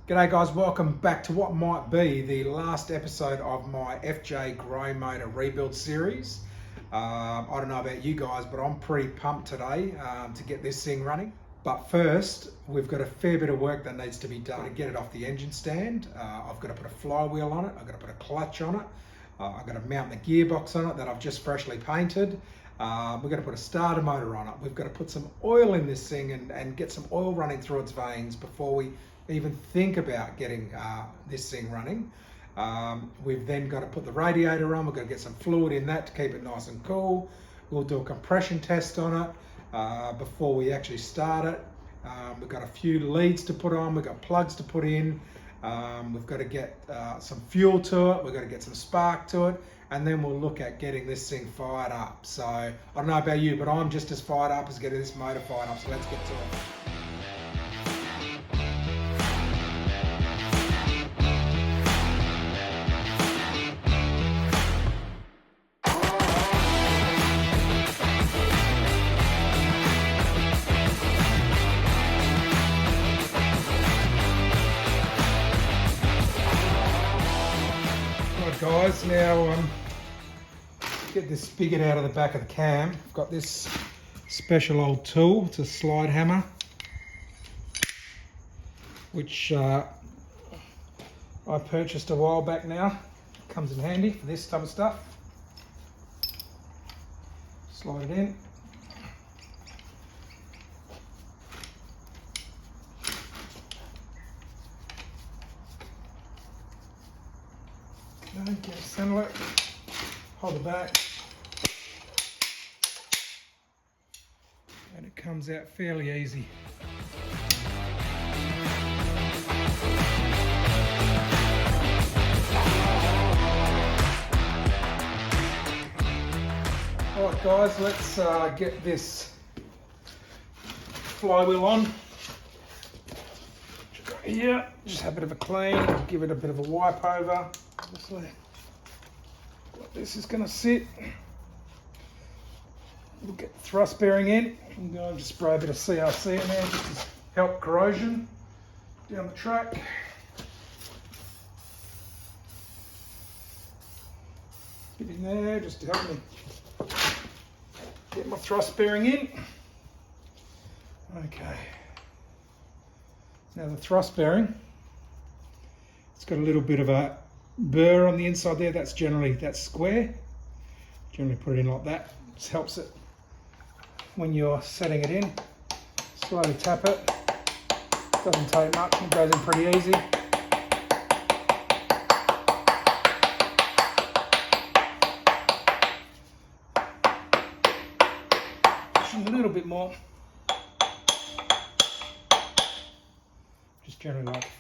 G'day guys, welcome back to what might be the last episode of my FJ Grey Motor rebuild series. I don't know about you guys, but I'm pretty pumped today to get this thing running. But first, we've got a fair bit of work that needs to be done to get it off the engine stand. I've got to put a flywheel on it, I've got to put a clutch on it, I've got to mount the gearbox on it that I've just freshly painted. We've got to put a starter motor on it. We've got to put some oil in this thing and get some oil running through its veins before we even think about getting this thing running. We've then got to put the radiator on. We've got to get some fluid in that to keep it nice and cool. We'll do a compression test on it before we actually start it. We've got a few leads to put on. We've got plugs to put in. We've got to get some fuel to it. We've got to get some spark to it. And then we'll look at getting this thing fired up. So I don't know about you, but I'm just as fired up as getting this motor fired up. So let's get to it. Guys, now get this spigot out of the back of the cam. I've got this special old tool. It's a slide hammer, which I purchased a while back now. Comes in handy for this type of stuff. Slide it in. Get a center it, hold it back, and it comes out fairly easy. Alright guys, let's get this flywheel on. Here, just have a bit of a clean, give it a bit of a wipe over. Obviously, what this is going to sit. We'll get the thrust bearing in. I'm going to just spray a bit of CRC in there just to help corrosion down the track. Bit in there just to help me get my thrust bearing in. Okay. Now the thrust bearing, it's got a little bit of a burr on the inside there. That's square. Generally put it in like that. Just helps it when you're setting it in. Slowly tap it. Doesn't take much. It goes in pretty easy. Pushing a little bit more. Just generally like.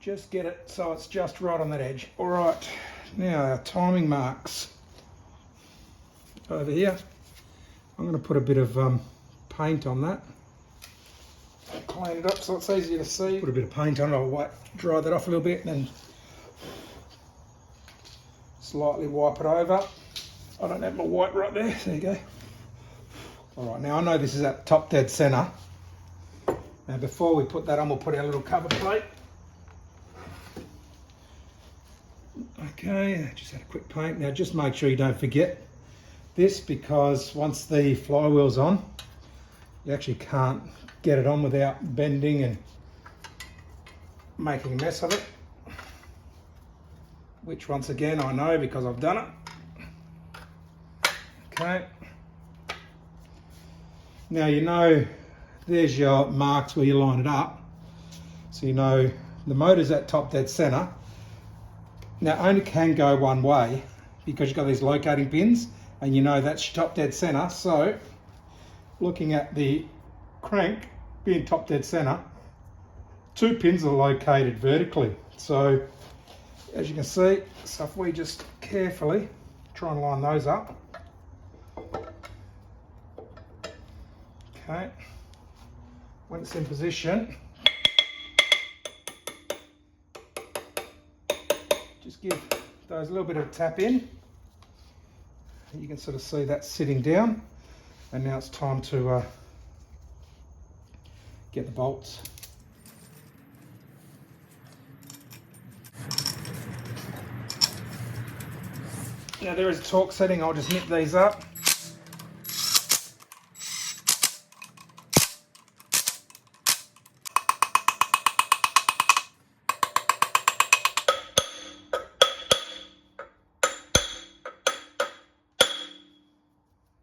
Just get it so it's just right on that edge. All right, now our timing marks over here. I'm going to put a bit of paint on that. Clean it up so it's easier to see. Put a bit of paint on it. I'll dry that off a little bit and then slightly wipe it over. I don't have my white right there. There you go. All right, now I know this is at top dead center. Now before we put that on, we'll put our little cover plate. Okay, just had a quick paint. Now just make sure you don't forget this, because once the flywheel's on, you actually can't get it on without bending and making a mess of it. Which once again I know because I've done it. Okay. Now you know there's your marks where you line it up. So you know the motor's at top dead center. Now only can go one way because you've got these locating pins and you know that's top dead center. So looking at the crank being top dead center, two pins are located vertically. So as you can see, so if we just carefully try and line those up. Okay, when it's in position, just give those a little bit of a tap in. You can sort of see that sitting down, and now it's time to get the bolts. Now there is a torque setting, I'll just nip these up.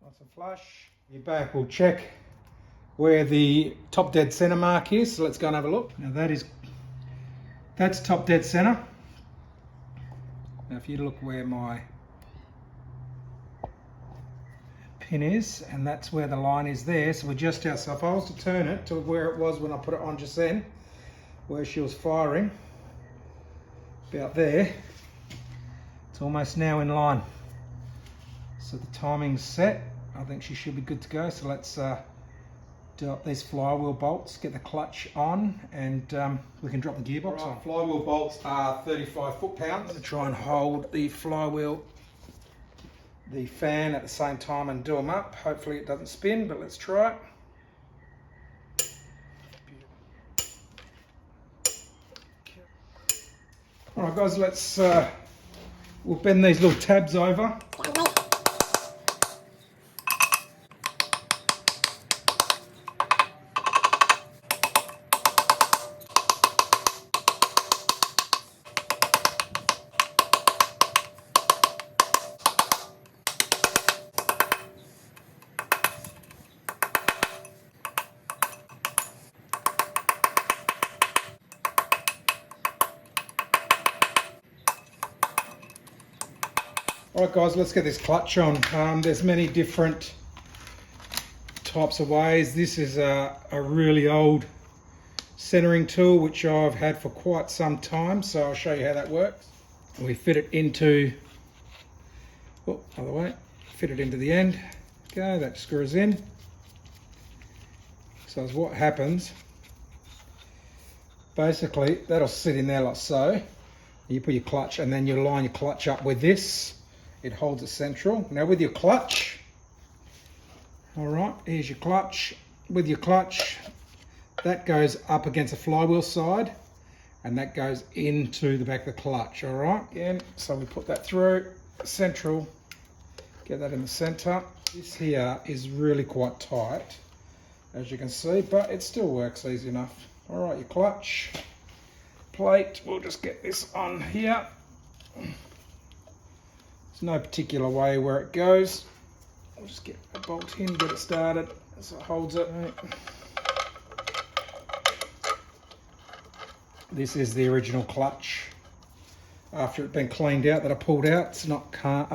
Nice and flush. Your back will check where the top dead center mark is, so let's go and have a look. Now that's top dead center. Now if you look where my pin is, and that's where the line is there, so we're just out. So if I was to turn it to where it was when I put it on just then, where she was firing, about there, it's almost now in line. So the timing's set. I think she should be good to go. So let's do up these flywheel bolts, get the clutch on, and we can drop the gearbox on. Flywheel bolts are 35 foot-pounds. To try and hold the flywheel, the fan at the same time and do them up. Hopefully it doesn't spin, but let's try it. All right guys, let's we'll bend these little tabs over. Alright guys, let's get this clutch on. There's many different types of ways. This is a really old centering tool which I've had for quite some time, so I'll show you how that works. We fit it into, oh, other way, fit it into the end. Okay, that screws in. So as what happens, basically that'll sit in there like so. You put your clutch and then you line your clutch up with this. It holds it central. Now with your clutch, all right, here's your clutch. With your clutch, that goes up against the flywheel side and that goes into the back of the clutch, all right? Again, so we put that through, central, get that in the center. This here is really quite tight, as you can see, but it still works easy enough. All right, your clutch plate, we'll just get this on here. There's no particular way where it goes. We'll just get a bolt in, get it started so it holds it. This is the original clutch after it's been cleaned out that I pulled out. It's not come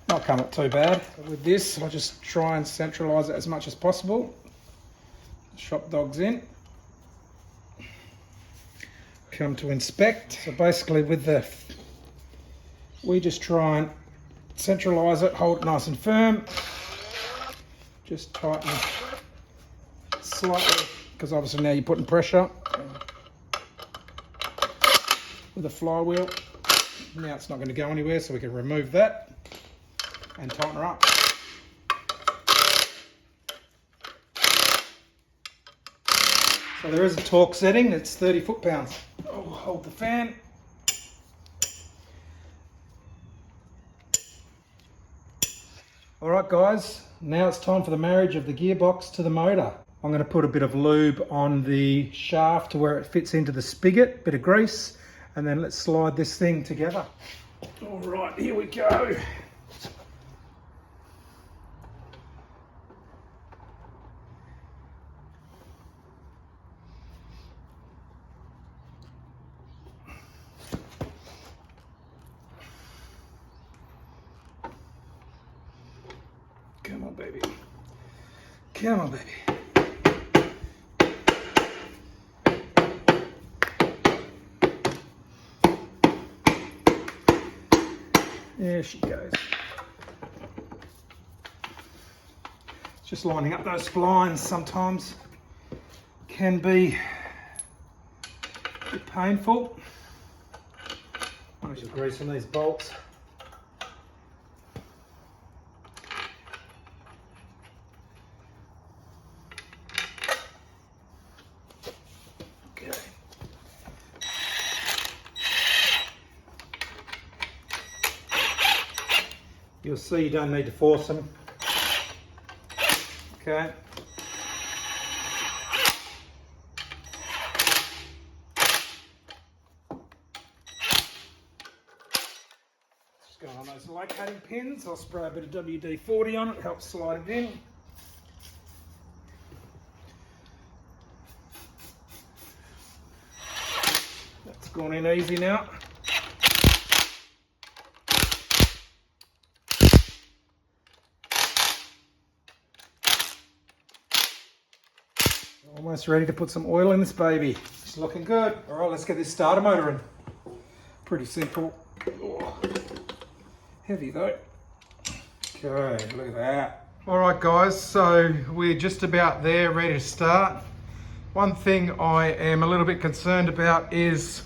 up too bad. With this, I'll just try and centralise it as much as possible. Shop dogs in. Come to inspect. So basically with the, we just try and centralise it, hold it nice and firm. Just tighten it slightly, because obviously now you're putting pressure with a flywheel. Now it's not going to go anywhere, so we can remove that and tighten her up. So there is a torque setting, it's 30 foot-pounds. Oh, hold the fan. All right guys, now it's time for the marriage of the gearbox to the motor. I'm going to put a bit of lube on the shaft to where it fits into the spigot, bit of grease, and then let's slide this thing together. All right, here we go. Come on, baby. Come on, baby. There she goes. Just lining up those splines sometimes can be a bit painful. I'll just grease on these bolts. You'll see you don't need to force them. Okay. Just going on those locating pins. I'll spray a bit of WD-40 on it, helps slide it in. That's gone in easy now. Almost ready to put some oil in this baby. It's looking good. All right, let's get this starter motor in. Pretty simple. Oh, heavy though. Okay, look at that. All right guys, so we're just about there, ready to start. One thing I am a little bit concerned about is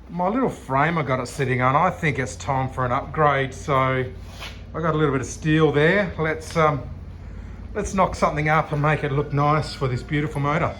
my little frame I got it sitting on. I think it's time for an upgrade. So I got a little bit of steel there. Let's knock something up and make it look nice for this beautiful motor.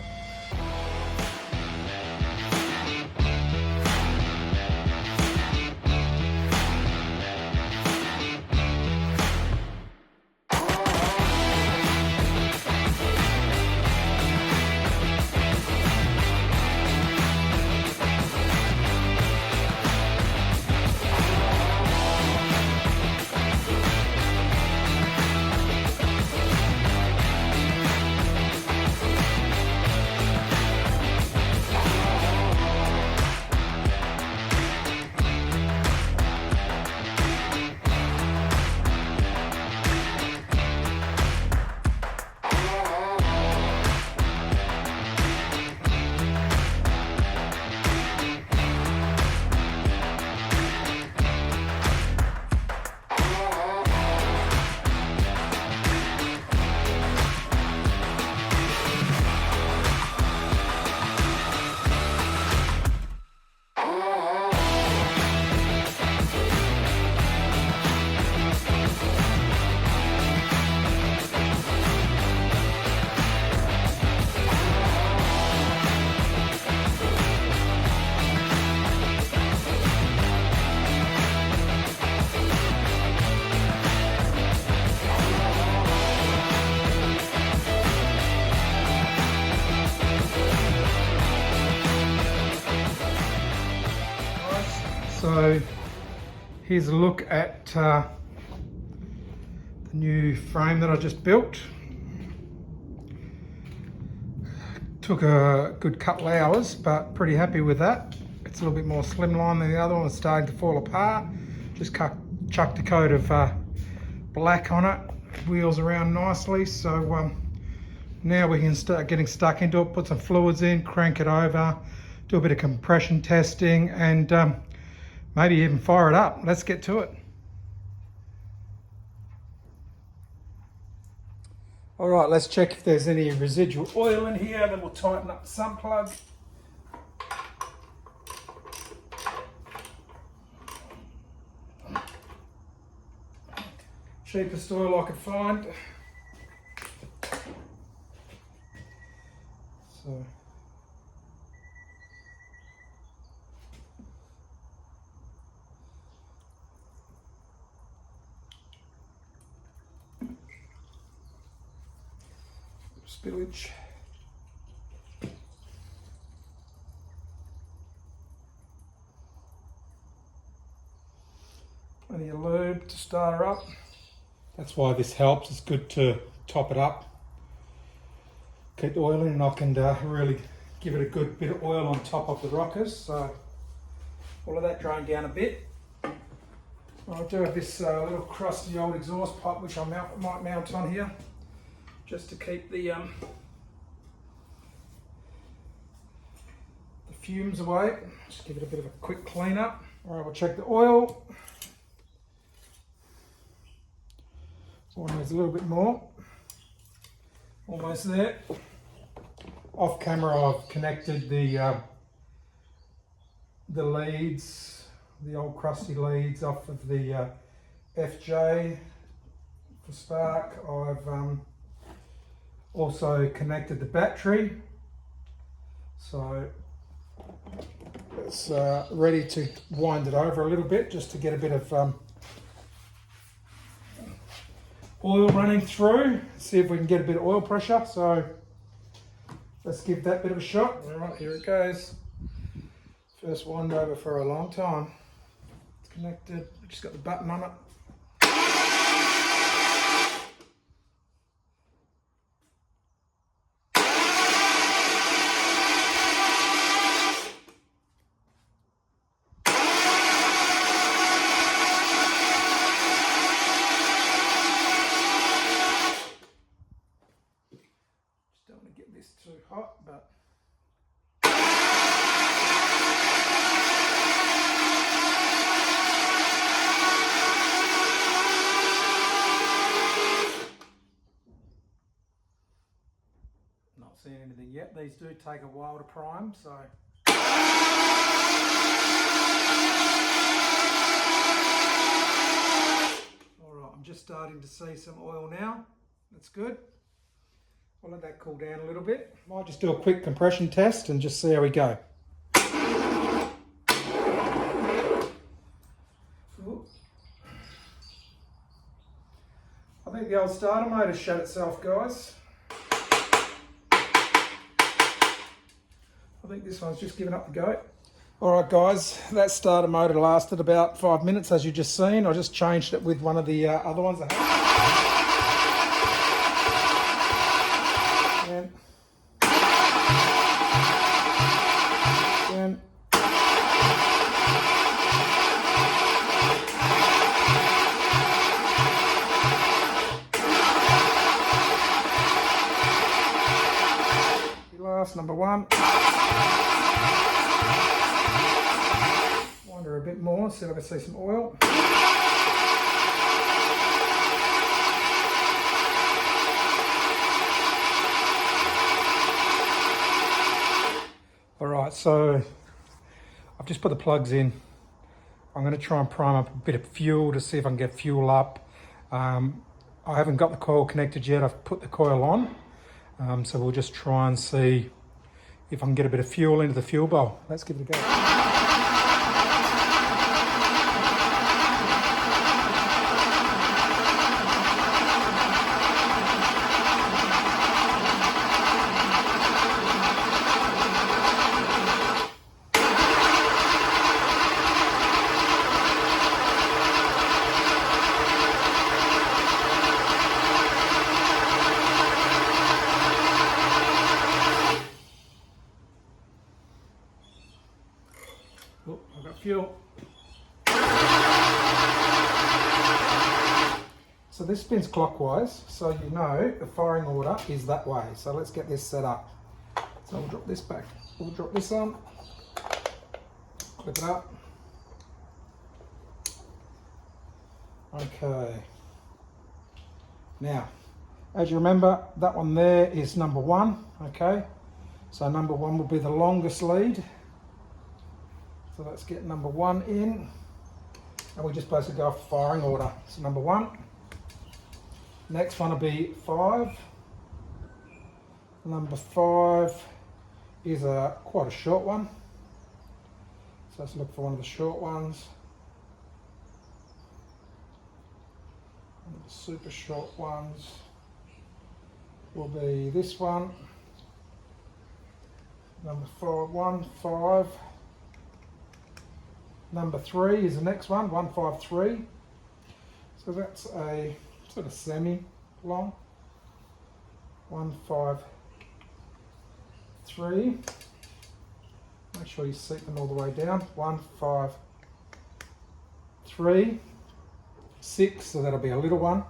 So here's a look at the new frame that I just built. Took a good couple of hours, but pretty happy with that. It's a little bit more slimline than the other one. It's starting to fall apart. Just chucked a coat of black on it. Wheels around nicely. So now we can start getting stuck into it, put some fluids in, crank it over, do a bit of compression testing, and maybe even fire it up. Let's get to it. All right, let's check if there's any residual oil in here, then we'll tighten up the sump plug. Cheapest oil I could find. So spillage. Plenty of lube to start her up. That's why this helps. It's good to top it up. Keep the oil in, and I can really give it a good bit of oil on top of the rockers. So all of that drained down a bit. I do have this little crusty old exhaust pipe which I might mount on here, just to keep the fumes away. Just give it a bit of a quick clean up. All right, we'll check the oil. One needs a little bit more. Almost there. Off camera, I've connected the leads, the old crusty leads off of the FJ for spark. I've also connected the battery, so it's ready to wind it over a little bit, just to get a bit of oil running through. See if we can get a bit of oil pressure. So let's give that bit of a shot. All right, here it goes. First wind over for a long time. It's connected. Just got the button on it. Too hot, but not seeing anything yet. These do take a while to prime, so all right, I'm just starting to see some oil now. That's good. I'll let that cool down a little bit. Might just do a quick compression test and just see how we go. Ooh. I think the old starter motor shut itself, guys. I think this one's just given up the goat. Alright guys, that starter motor lasted about 5 minutes as you just seen. I just changed it with one of the other ones I had. Number one. Wander a bit more, see if I can see some oil. Alright, so I've just put the plugs in. I'm going to try and prime up a bit of fuel to see if I can get fuel up. I haven't got the coil connected yet, I've put the coil on. So we'll just try and see if I can get a bit of fuel into the fuel bowl. Let's give it a go. Oh, I've got fuel. So this spins clockwise, so you know the firing order is that way. So let's get this set up. So we'll drop this back. We'll drop this on, clip it up. Okay. Now, as you remember, that one there is number one, okay? So number one will be the longest lead. So let's get number one in, and we just basically go off firing order. So number one, next one will be 5. Number 5 is quite a short one. So let's look for one of the short ones. One of the super short ones will be this one. Number 5. Number 3 is the next one, 153. So that's a sort of semi-long. 153. Make sure you seat them all the way down. 153. 6, so that'll be a little one.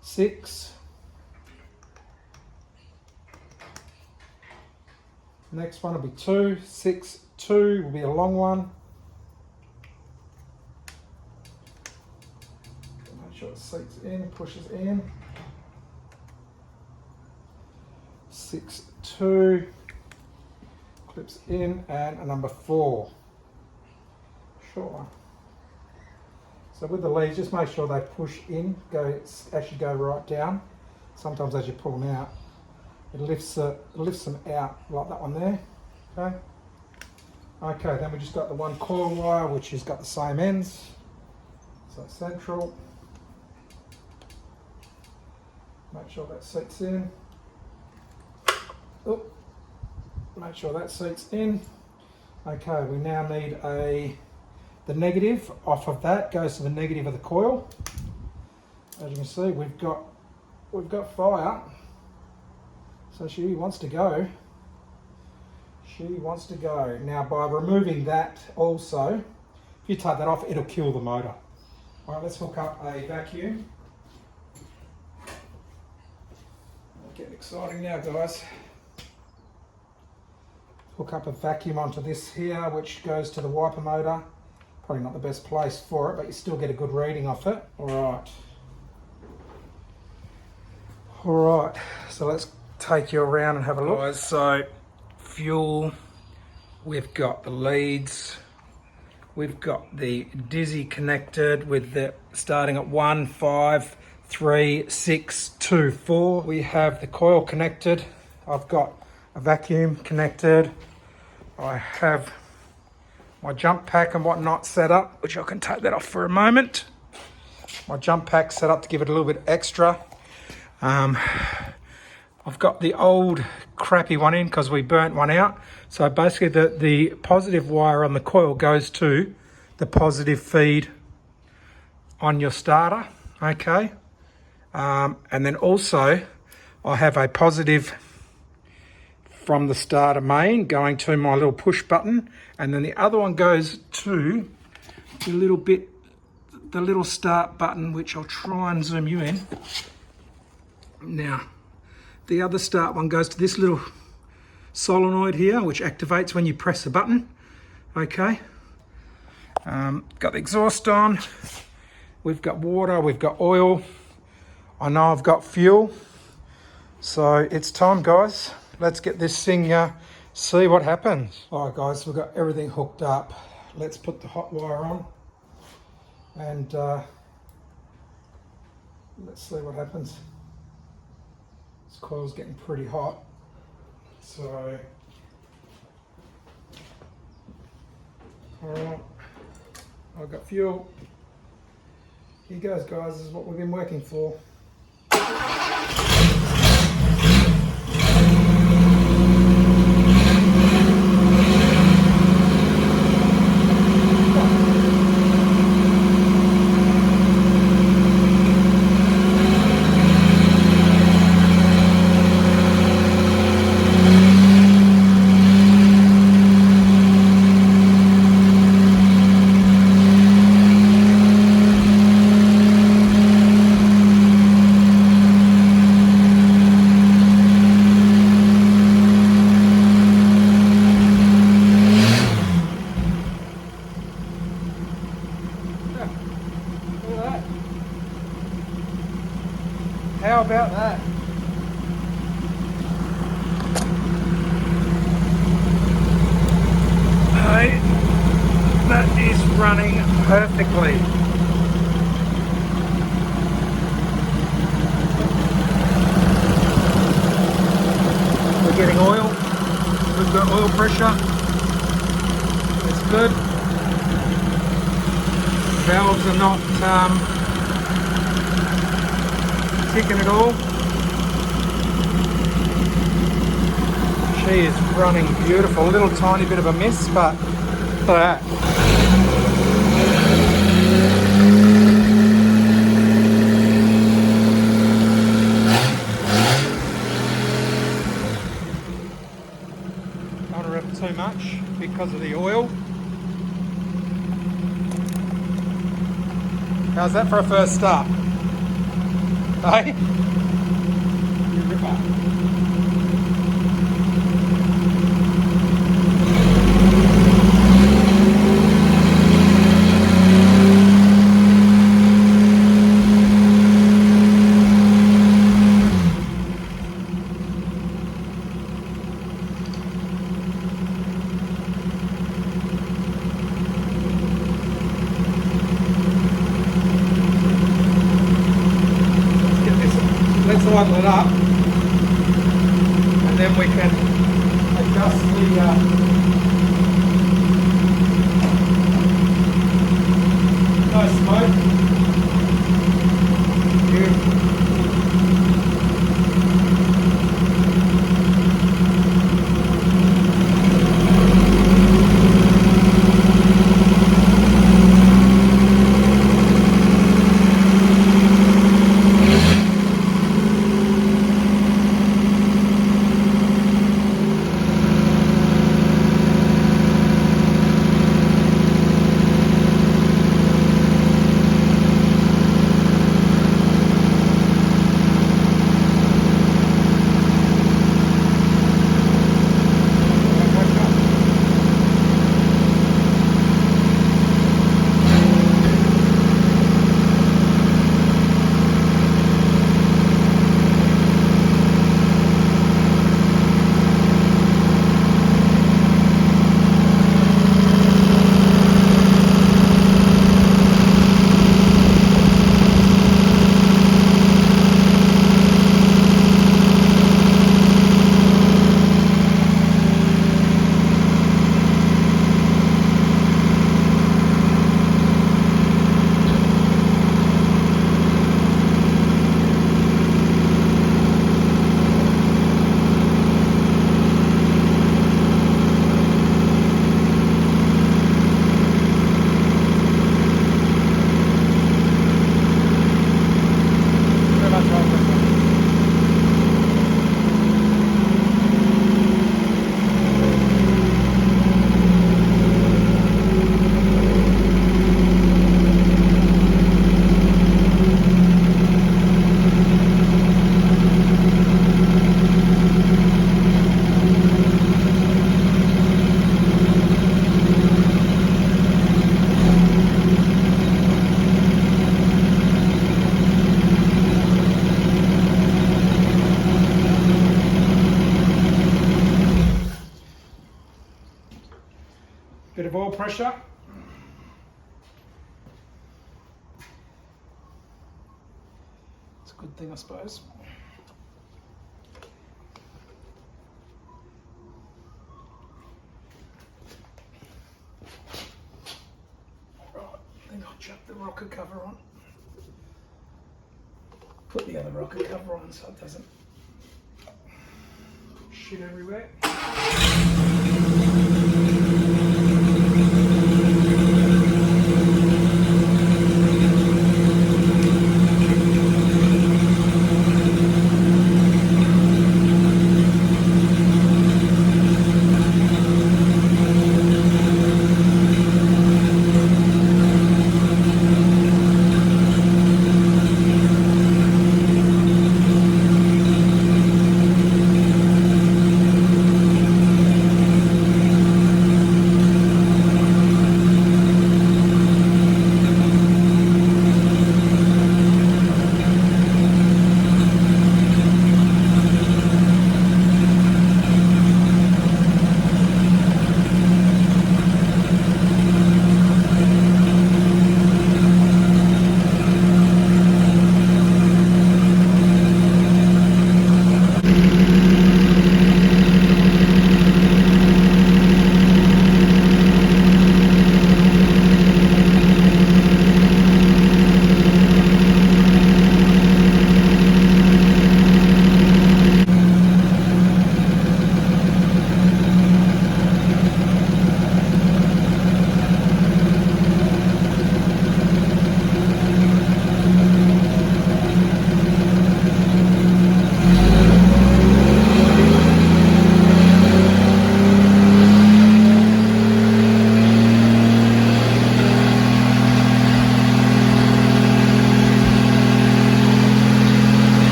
6. Next one will be 2. 6, 2 will be a long one. Make sure it seats in, pushes in. 6, 2, clips in, and a number 4. Short one. So with the leads, just make sure they push in, actually go right down. Sometimes as you pull them out, it lifts them out, like that one there. Okay. Okay, then we just got the one coil wire, which has got the same ends. So central. Make sure that seats in. Oh, make sure that seats in. Okay, we now need the negative off of that, goes to the negative of the coil. As you can see, we've got fire. So she wants to go. She wants to go. Now by removing that also, if you take that off, it'll kill the motor. All right, let's hook up a vacuum. Getting exciting now, guys. Hook up a vacuum onto this here, which goes to the wiper motor. Probably not the best place for it, but you still get a good reading off it. All right, so let's take you around and have a look. Guys, so fuel, we've got the leads, we've got the dizzy connected with the starting at 1, 5, 3, 6, 2, 4. We have the coil connected. I've got a vacuum connected. I have my jump pack and whatnot set up, which I can take that off for a moment. My jump pack set up to give it a little bit extra. I've got the old crappy one in because we burnt one out. So basically the positive wire on the coil goes to the positive feed on your starter, okay? And then also I have a positive from the starter main going to my little push button, and then the other one goes to the little start button, which I'll try and zoom you in. Now, the other start one goes to this little solenoid here, which activates when you press the button. Okay. Got the exhaust on. We've got water, we've got oil. I know I've got fuel. So it's time, guys. Let's get this thing, see what happens. All right, guys, we've got everything hooked up. Let's put the hot wire on and let's see what happens. This coil's getting pretty hot, so all right, I've got fuel. Here goes, guys. This is what we've been working for. How about that? Hey, that is running perfectly. We're getting oil. We've got oil pressure. It's good. Valves are not kicking at all. She is running beautiful. A little tiny bit of a miss, but look at that. Don't want to rev too much because of the oil. How's that for a first start? Hey? You ripper. Let's idle it up, and then we can adjust the no smoke. Bit of oil pressure. It's a good thing, I suppose. Right, I think I'll chuck the rocker cover on. Put the other rocker cover on so it doesn't shit everywhere.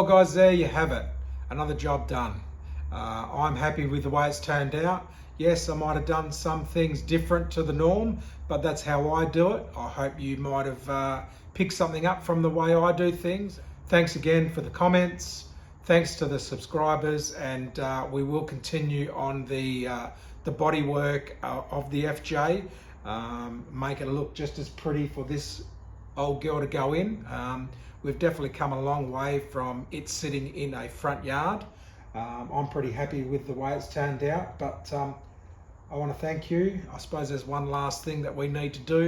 Well guys, there you have it. Another job done. I'm happy with the way it's turned out. Yes, I might have done some things different to the norm, but that's how I do it. I hope you might have picked something up from the way I do things. Thanks again for the comments. Thanks to the subscribers, and we will continue on the bodywork of the FJ. Make it look just as pretty for this old girl to go in. We've definitely come a long way from it sitting in a front yard. I'm pretty happy with the way it's turned out, but I want to thank you. I suppose there's one last thing that we need to do.